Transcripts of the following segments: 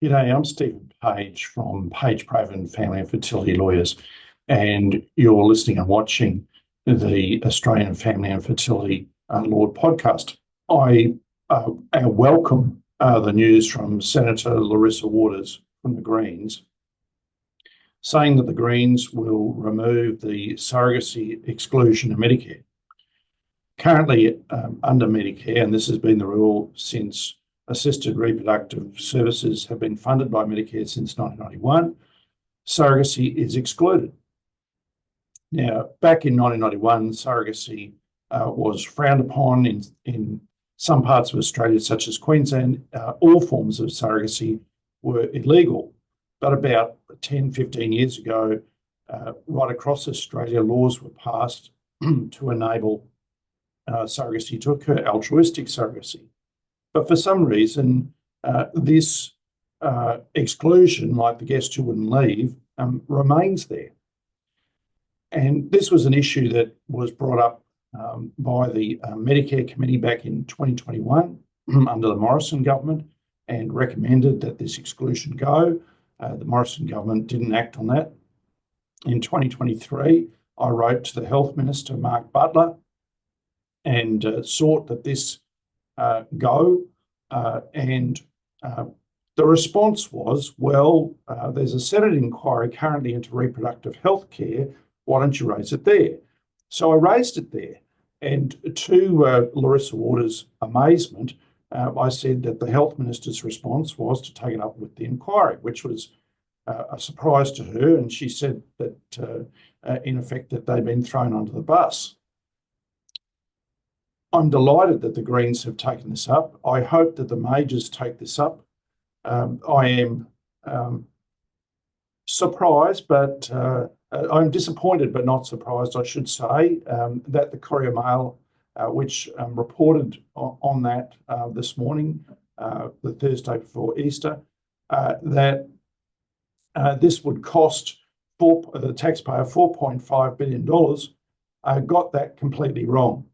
G'day, I'm Stephen Page from Page Provan Family and Fertility Lawyers, and you're listening and watching the Australian Family and Fertility Law podcast. I welcome the news from Senator Larissa Waters from the Greens, saying that the Greens will remove the surrogacy exclusion of Medicare. Currently, under Medicare, and this has been the rule since assisted reproductive services have been funded by Medicare since 1991, surrogacy is excluded. Now, back in 1991, surrogacy was frowned upon in some parts of Australia, such as Queensland. All forms of surrogacy were illegal. But about 10, 15 years ago, right across Australia, laws were passed to enable surrogacy to occur, altruistic surrogacy. But for some reason, this exclusion, like the guest who wouldn't leave, remains there. And this was an issue that was brought up by the Medicare committee back in 2021 under the Morrison government and recommended that this exclusion go. The Morrison government didn't act on that. In 2023, I wrote to the Health Minister, Mark Butler, and sought that this go, and the response was, well, there's a Senate inquiry currently into reproductive health care, why don't you raise it there? So I raised it there, and to Larissa Waters' amazement, I said that the Health Minister's response was to take it up with the inquiry, which was a surprise to her, and she said that, in effect, that they'd been thrown under the bus. I'm delighted that the Greens have taken this up. I hope that the majors take this up. I am surprised, but I'm disappointed, but not surprised, I should say, that the Courier Mail, which reported on that this morning, the Thursday before Easter, that this would cost the taxpayer $4.5 billion, got that completely wrong.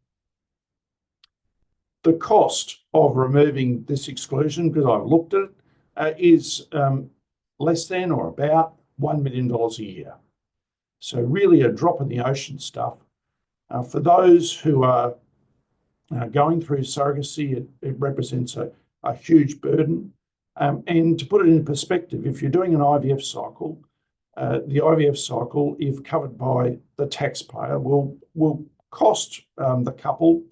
The cost of removing this exclusion, because I've looked at it, is less than or about $1 million a year. So really a drop in the ocean stuff. For those who are going through surrogacy, it represents a huge burden. And to put it in perspective, if you're doing an IVF cycle, the IVF cycle, if covered by the taxpayer, will cost the couple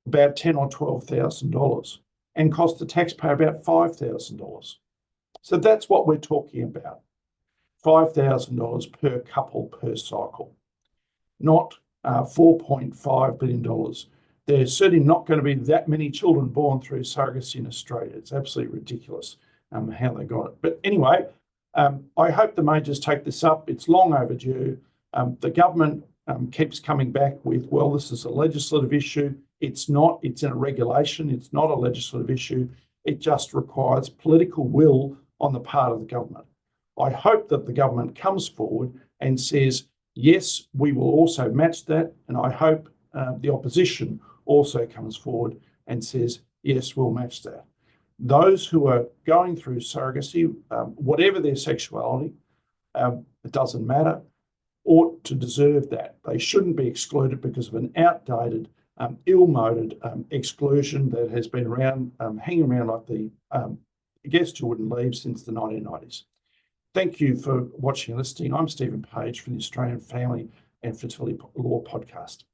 about $10,000 or $12,000 and cost the taxpayer about $5,000. So that's what we're talking about, $5,000 per couple per cycle, not $4.5 billion. There's certainly not going to be that many children born through surrogacy in Australia. It's absolutely ridiculous how they got it. But anyway, I hope the majors take this up. It's long overdue. The government keeps coming back with, well, this is a legislative issue. It's not, it's in a regulation. It's not a legislative issue. It just requires political will on the part of the government. I hope that the government comes forward and says, yes, we will also match that. And I hope the opposition also comes forward and says, yes, we'll match that. Those who are going through surrogacy, whatever their sexuality, it doesn't matter, ought to deserve that. They shouldn't be excluded because of an outdated, ill-moted exclusion that has been around, hanging around like the guest who wouldn't leave since the 1990s. Thank you for watching and listening. I'm Stephen Page from the Australian Family and Fertility Law Podcast.